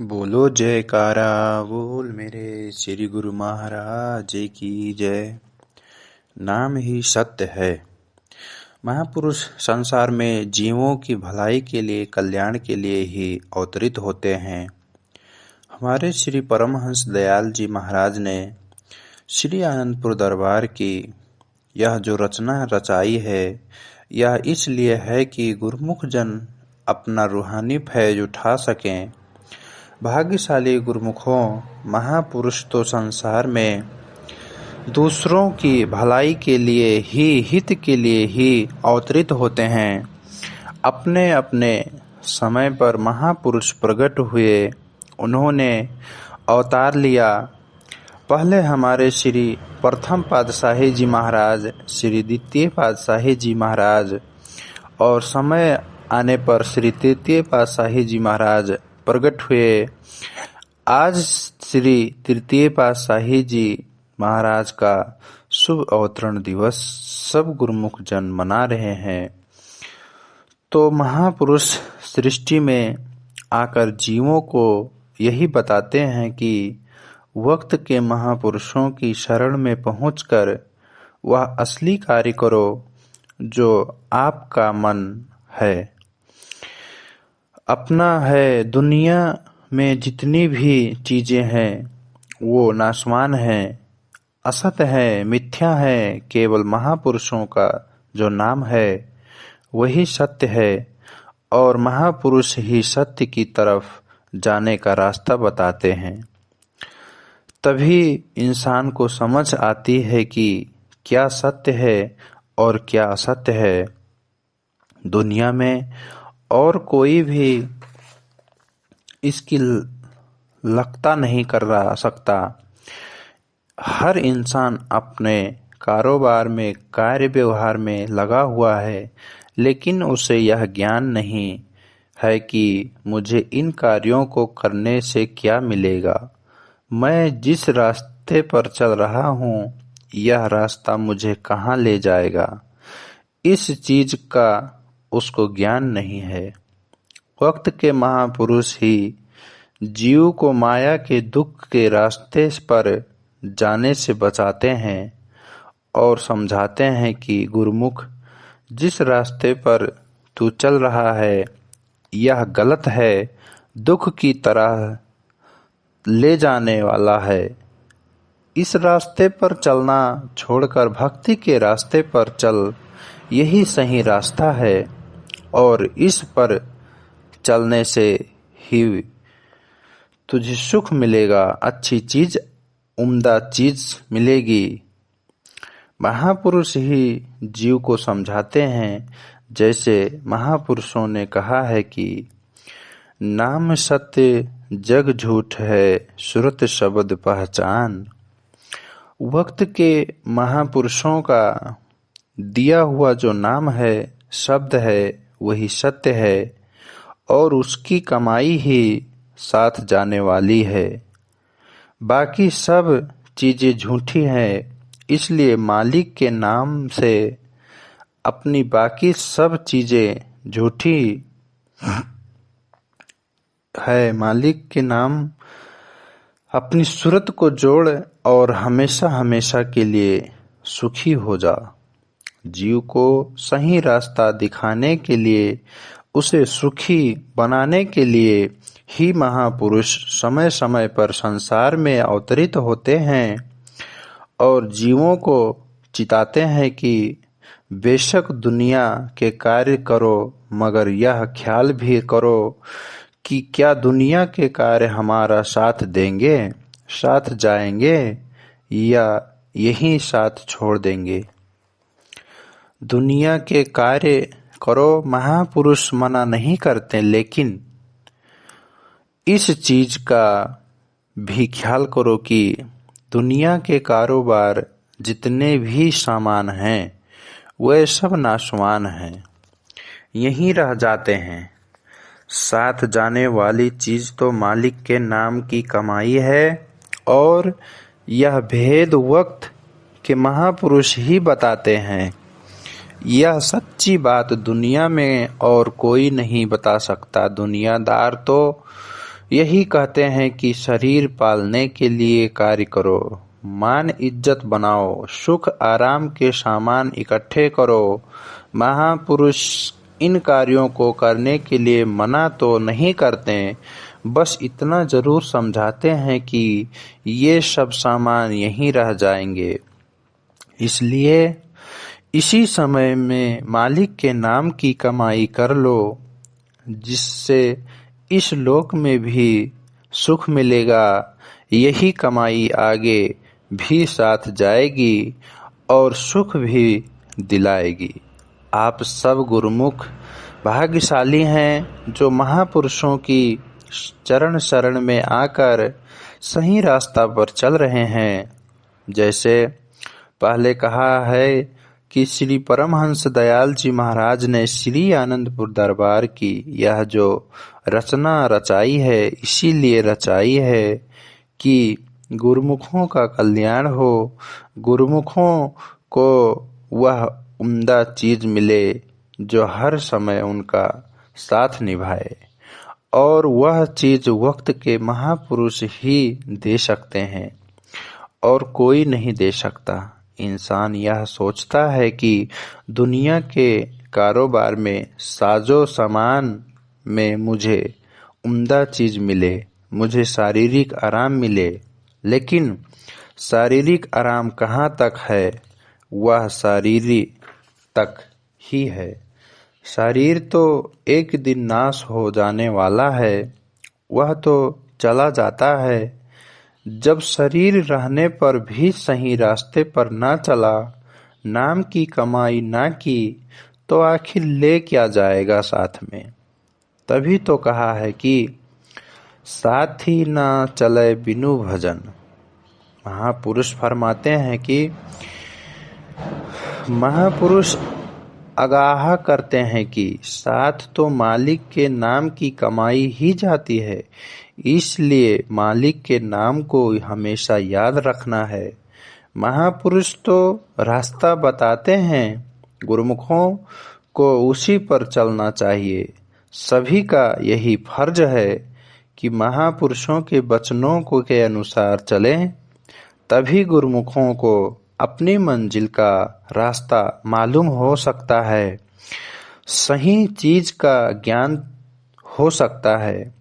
बोलो जयकारा बोल मेरे श्री गुरु महाराज की जय। नाम ही सत्य है। महापुरुष संसार में जीवों की भलाई के लिए, कल्याण के लिए ही अवतरित होते हैं। हमारे श्री परमहंस दयाल जी महाराज ने श्री आनंदपुर दरबार की यह जो रचना रचाई है, यह इसलिए है कि गुरुमुख जन अपना रूहानी फैज उठा सकें। भाग्यशाली गुरुमुखों, महापुरुष तो संसार में दूसरों की भलाई के लिए ही, हित के लिए ही अवतरित होते हैं। अपने अपने समय पर महापुरुष प्रकट हुए, उन्होंने अवतार लिया। पहले हमारे श्री प्रथम पातशाही जी महाराज, श्री द्वितीय पातशाही जी महाराज और समय आने पर श्री तृतीय पातशाही जी महाराज प्रकट हुए। आज श्री तृतीय पातशाही जी महाराज का शुभ अवतरण दिवस सब गुरुमुख जन मना रहे हैं। तो महापुरुष सृष्टि में आकर जीवों को यही बताते हैं कि वक्त के महापुरुषों की शरण में पहुंचकर वह असली कार्य करो जो आपका मन है, अपना है। दुनिया में जितनी भी चीजें हैं वो नाशवान हैं, असत है, मिथ्या है। केवल महापुरुषों का जो नाम है वही सत्य है और महापुरुष ही सत्य की तरफ जाने का रास्ता बताते हैं। तभी इंसान को समझ आती है कि क्या सत्य है और क्या असत्य है। दुनिया में और कोई भी इसकी लगता नहीं कर सकता। हर इंसान अपने कारोबार में, कार्य व्यवहार में लगा हुआ है, लेकिन उसे यह ज्ञान नहीं है कि मुझे इन कार्यों को करने से क्या मिलेगा। मैं जिस रास्ते पर चल रहा हूँ, यह रास्ता मुझे कहाँ ले जाएगा, इस चीज का उसको ज्ञान नहीं है। वक्त के महापुरुष ही जीव को माया के दुख के रास्ते पर जाने से बचाते हैं और समझाते हैं कि गुरुमुख, जिस रास्ते पर तू चल रहा है यह गलत है, दुख की तरह ले जाने वाला है। इस रास्ते पर चलना छोड़कर भक्ति के रास्ते पर चल, यही सही रास्ता है और इस पर चलने से ही तुझे सुख मिलेगा, अच्छी चीज, उम्दा चीज मिलेगी। महापुरुष ही जीव को समझाते हैं। जैसे महापुरुषों ने कहा है कि नाम सत्य जग झूठ है, सुरत शब्द पहचान। वक्त के महापुरुषों का दिया हुआ जो नाम है, शब्द है, वही सत्य है और उसकी कमाई ही साथ जाने वाली है। बाकी सब चीजें झूठी हैं, इसलिए मालिक के नाम से अपनी बाकी सब चीजें झूठी है। मालिक के नाम अपनी सूरत को जोड़ और हमेशा हमेशा के लिए सुखी हो जा। जीव को सही रास्ता दिखाने के लिए, उसे सुखी बनाने के लिए ही महापुरुष समय समय पर संसार में अवतरित होते हैं और जीवों को चिताते हैं कि बेशक दुनिया के कार्य करो, मगर यह ख्याल भी करो कि क्या दुनिया के कार्य हमारा साथ देंगे, साथ जाएंगे या यहीं साथ छोड़ देंगे। दुनिया के कार्य करो, महापुरुष मना नहीं करते, लेकिन इस चीज का भी ख्याल करो कि दुनिया के कारोबार जितने भी सामान हैं वे सब नाशवान हैं, यहीं रह जाते हैं। साथ जाने वाली चीज तो मालिक के नाम की कमाई है और यह भेद वक्त के महापुरुष ही बताते हैं। यह सच्ची बात दुनिया में और कोई नहीं बता सकता। दुनियादार तो यही कहते हैं कि शरीर पालने के लिए कार्य करो, मान इज्जत बनाओ, सुख आराम के सामान इकट्ठे करो। महापुरुष इन कार्यों को करने के लिए मना तो नहीं करते, बस इतना जरूर समझाते हैं कि ये सब सामान यहीं रह जाएंगे। इसलिए इसी समय में मालिक के नाम की कमाई कर लो, जिससे इस लोक में भी सुख मिलेगा। यही कमाई आगे भी साथ जाएगी और सुख भी दिलाएगी। आप सब गुरुमुख भाग्यशाली हैं जो महापुरुषों की चरण शरण में आकर सही रास्ता पर चल रहे हैं। जैसे पहले कहा है कि श्री परमहंस दयाल जी महाराज ने श्री आनंदपुर दरबार की यह जो रचना रचाई है, इसीलिए रचाई है कि गुरुमुखों का कल्याण हो, गुरुमुखों को वह उम्दा चीज मिले जो हर समय उनका साथ निभाए, और वह चीज वक्त के महापुरुष ही दे सकते हैं और कोई नहीं दे सकता। इंसान यह सोचता है कि दुनिया के कारोबार में साजो सामान में मुझे उम्दा चीज मिले, मुझे शारीरिक आराम मिले, लेकिन शारीरिक आराम कहाँ तक है? वह शारीरिक तक ही है। शरीर तो एक दिन नाश हो जाने वाला है, वह तो चला जाता है। जब शरीर रहने पर भी सही रास्ते पर ना चला, नाम की कमाई ना की, तो आखिर ले क्या जाएगा साथ में? तभी तो कहा है कि साथी ना चले बिनु भजन। महापुरुष फरमाते हैं कि महापुरुष आगाह करते हैं कि साथ तो मालिक के नाम की कमाई ही जाती है, इसलिए मालिक के नाम को हमेशा याद रखना है। महापुरुष तो रास्ता बताते हैं, गुरुमुखों को उसी पर चलना चाहिए। सभी का यही फर्ज है कि महापुरुषों के वचनों को के अनुसार चलें, तभी गुरुमुखों को अपनी मंजिल का रास्ता मालूम हो सकता है, सही चीज का ज्ञान हो सकता है।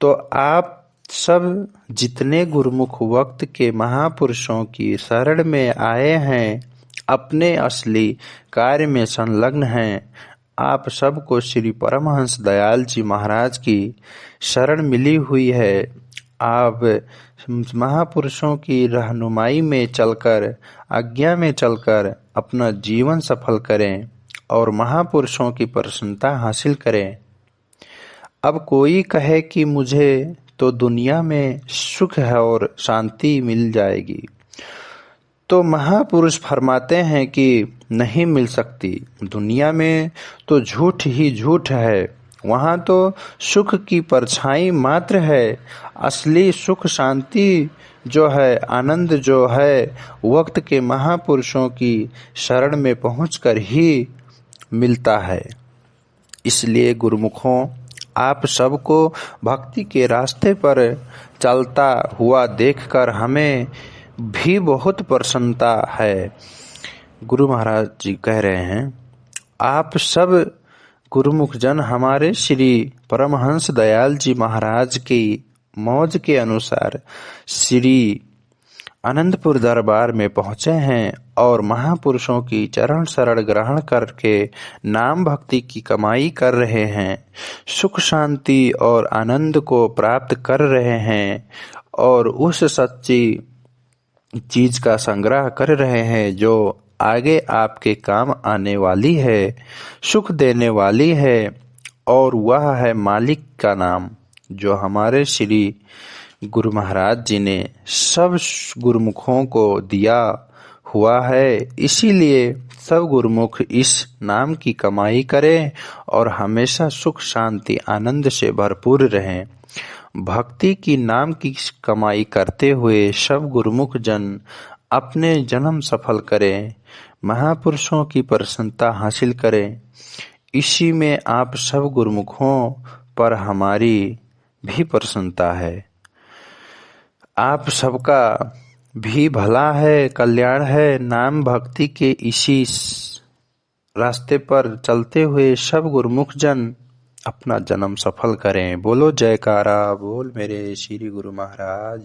तो आप सब जितने गुरुमुख वक्त के महापुरुषों की शरण में आए हैं, अपने असली कार्य में संलग्न हैं, आप सबको श्री परमहंस दयाल जी महाराज की शरण मिली हुई है। आप महापुरुषों की रहनुमाई में चलकर, आज्ञा में चलकर अपना जीवन सफल करें और महापुरुषों की प्रसन्नता हासिल करें। अब कोई कहे कि मुझे तो दुनिया में सुख है और शांति मिल जाएगी, तो महापुरुष फरमाते हैं कि नहीं मिल सकती। दुनिया में तो झूठ ही झूठ है, वहाँ तो सुख की परछाई मात्र है। असली सुख शांति जो है, आनंद जो है, वक्त के महापुरुषों की शरण में पहुंचकर ही मिलता है। इसलिए गुरुमुखों, आप सबको भक्ति के रास्ते पर चलता हुआ देखकर हमें भी बहुत प्रसन्नता है। गुरु महाराज जी कह रहे हैं, आप सब गुरुमुख जन हमारे श्री परमहंस दयाल जी महाराज की मौज के अनुसार श्री आनंदपुर दरबार में पहुँचे हैं और महापुरुषों की चरण शरण ग्रहण करके नाम भक्ति की कमाई कर रहे हैं, सुख शांति और आनंद को प्राप्त कर रहे हैं और उस सच्ची चीज का संग्रह कर रहे हैं जो आगे आपके काम आने वाली है, सुख देने वाली है, और वह है मालिक का नाम, जो हमारे श्री गुरु महाराज जी ने सब गुरुमुखों को दिया हुआ है। इसीलिए सब गुरुमुख इस नाम की कमाई करें और हमेशा सुख शांति आनंद से भरपूर रहें। भक्ति की नाम की कमाई करते हुए सब गुरुमुख जन अपने जन्म सफल करें, महापुरुषों की प्रसन्नता हासिल करें। इसी में आप सब गुरुमुखों पर हमारी भी प्रसन्नता है। आप सबका भी भला है, कल्याण है। नाम भक्ति के इसी रास्ते पर चलते हुए सब गुरुमुख जन अपना जन्म सफल करें। बोलो जयकारा, बोल मेरे श्री गुरु महाराज।